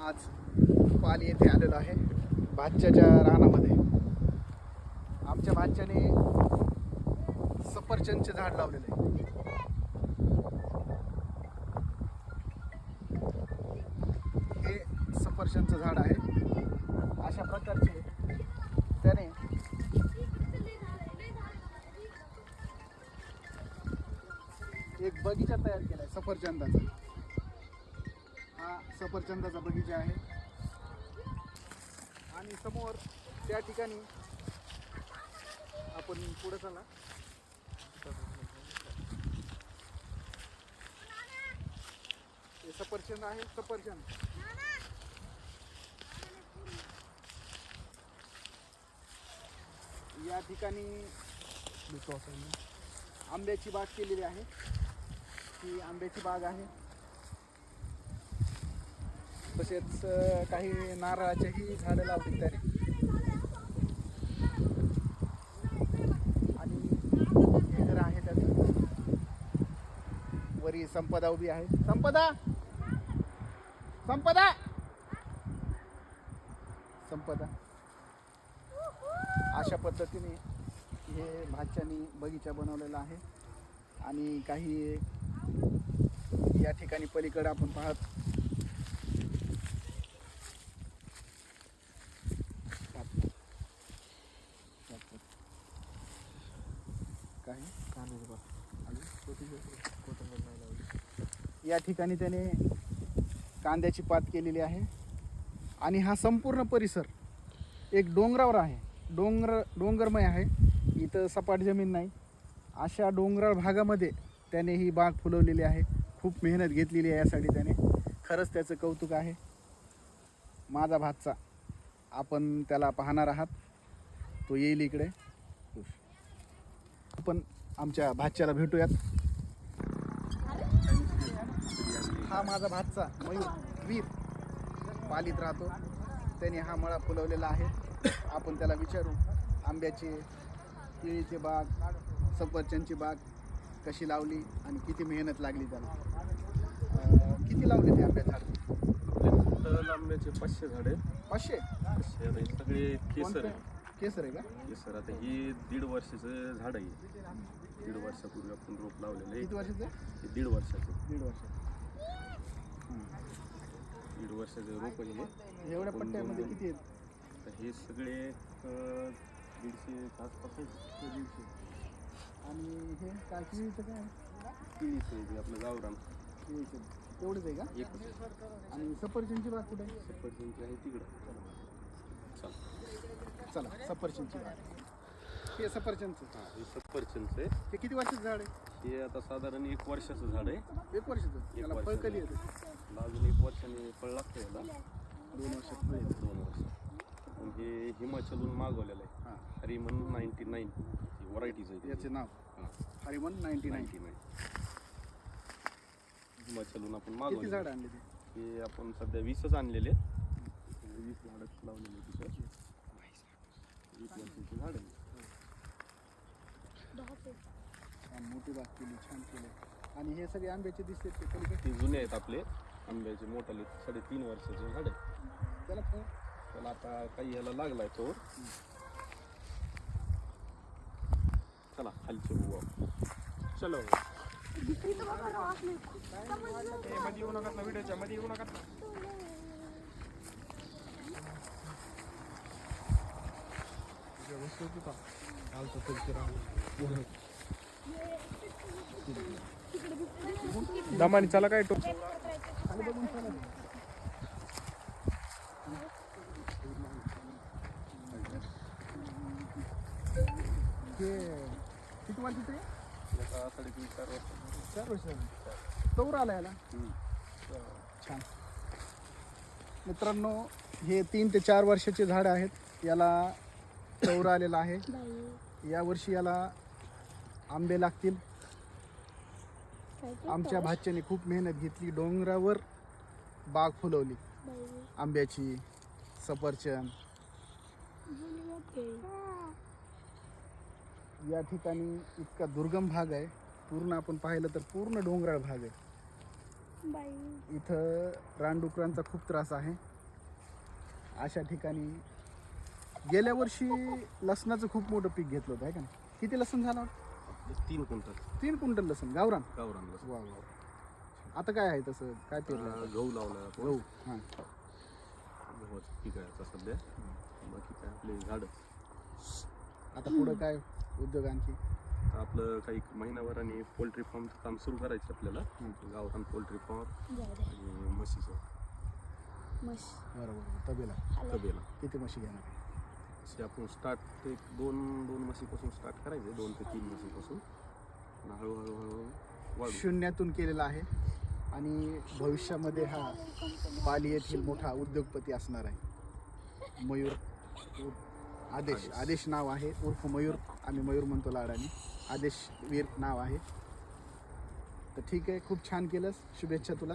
आज पाली येथे आलेलो आहे भाच्याच्या रानामध्ये. आमच्या भाच्याने सफरचंदचे झाड लावलेले आहे. हे सफरचंदचं झाड आहे. अशा प्रकारचे त्याने एक बगीचा तयार केला आहे सफरचंदाचा. हा सफरचंदाचा बगीचा आहे आणि समोर त्या ठिकाणी आपण पुढे चला. हे सफरचंद आहे. सफरचंद या ठिकाणी आंब्याची बाग केलेली आहे. ही आंब्याची बाग आहे. तसेच काही नारळाचेही झाडं लावली त्याने. आणि हे घर आहे त्याचं. वरी संपदा उभी आहे. संपदा संपदा संपदा अशा पद्धतीने हे भाच्यानी बगीचा बनवलेला आहे. आणि काही या ठिकाणी पलीकडे आपण पाहत या ठिकाणी त्याने कांद्याची पात केलेली आहे. आणि हा संपूर्ण परिसर एक डोंगरावर आहे. डोंगरमय आहे. इथं सपाट जमीन नाही. अशा डोंगराळ भागामध्ये त्याने ही बाग फुलवलेली आहे. खूप मेहनत घेतलेली आहे यासाठी त्याने. खरंच त्याचं कौतुक आहे. माझा भाचा आपण त्याला पाहणार आहात. तो येईल इकडे. आपण आमच्या भाच्याला भेटूयात. हा माझा भाचा मयूर वीर पालीत राहतो. त्याने हा मळा फुलवलेला आहे. आपण त्याला विचारू आंब्याची केळीची बाग, सफरचंदची बाग कशी लावली आणि किती मेहनत लागली त्याला. किती लावले ते आंब्याचे झाड? टोटल आंब्याचे 500 झाडे. 500? सगळे केसर आहे. केसर आहे का? केसर. आता ही 1.5 वर्षाचं झाड आहे. 1.5 वर्षापूर्वी आपण रोप लावलेलं आहे. किती वर्षाचं? हे 1.5 वर्षाचं. 1.5 वर्ष. 1.5 वर्षाचं रोप आहे हे. एवढ्या पट्ट्यामध्ये किती आहेत? तर हे सगळे 150च्या आसपास आहेत. 150. आणि हे काय केळीचं काय? केळीचं आहे आपलं गावरान. केळीचं तेवढंच आहे का? एकच. आणि सफरचंदची बाग कुठे आहे? सफरचंदची आहे तिकडं. चला सफरचंदची बाग. हे सफरचंदचं. हां, हे सफरचंदचं आहे. हे किती वर्षाचं झाड आहे? हे आता साधारण 1 वर्षाचं झाड आहे. 1 वर्षाचं. याला फळ कधी येतं? अजून 1 वर्षाने फळ लागतं याला. 2 वर्षात फळ येतं. 2 वर्ष. पण हे हिमाचलहून मागवलेलं आहे. हां. हरिमन 99 ही व्हरायटीज आहे. याचे नाव हरिमन 99. हिमाचलहून आपण किती मागवले. झाड आणले ते? हे आपण सध्या 20च आणलेले. 20 झाडं लावलेले तिथे. 20 वर्षाची झाड आहे. छान मोठी बाग केली. छान केली. आणि हे सगळे आंब्याचे दिसते ते पलीकडे. ते जुने आहेत आपले आंब्याचे. मोठाले 3.5 वर्षाचे झाड आहे. त्याला आता काही याला लागलाय तो. चला खालचे बघू आपण. चलो मध्ये येऊ नका ना. व्हिडिओच्या मध्ये येऊ नका ना. दमानी चला काय टोक. किती वर्षाचं आहे? 3.5-4 वर्ष. 4 वर्ष तोवर आला याला. छान. मित्रांनो हे 3 ते 4 वर्षाचे झाड आहेत. याला चौर आलेला आहे. यावर्षी याला आंबे लागतील. आमच्या भाच्याने खूप मेहनत घेतली. डोंगरावर बाग फुलवली आंब्याची, सफरचंद. या ठिकाणी इतका दुर्गम भाग आहे. पूर्ण आपण पाहिलं तर पूर्ण डोंगराळ भाग आहे. इथं रानडुकरांचा खूप त्रास आहे. अशा ठिकाणी गेल्या वर्षी लसणाचं खूप मोठं पीक घेतलं होतं आहे का नाही? किती लसण झालं? 3 क्विंटल 3 क्विंटल लसण गावरान. गावरान लसूण. वा वा. आता काय आहे तसं काय पेरलं आता? गहू लावला आपण. गहू. हां. गव्हाचं पीक आहे आता सध्या. बाकी काय आपले झाडं. आता पुढं काय उद्योग आणखी? आता आपलं काही महिनाभराने पोल्ट्री फार्मचं काम सुरू करायचं आपल्याला. गावरान पोल्ट्री फार्म आणि म्हशीचं बरोबर. तबेला. तबेला. किती म्हशी घेणार आहे? असे आपण स्टार्ट एक दोन म्हशीपासून स्टार्ट करायचे, 2 ते 3 म्हशीपासून. आणि हळूहळू वाढू. शून्यातून केलेला आहे आणि भविष्यामध्ये हा पाली येथील मोठा उद्योगपती असणार आहे. मयूर आदेश नाव आहे, उर्फ मयूर. आम्ही मयूर म्हणतो लाडाने. आदेश वीर नाव आहे. तर ठीक आहे, खूप छान केलंस. शुभेच्छा तुला.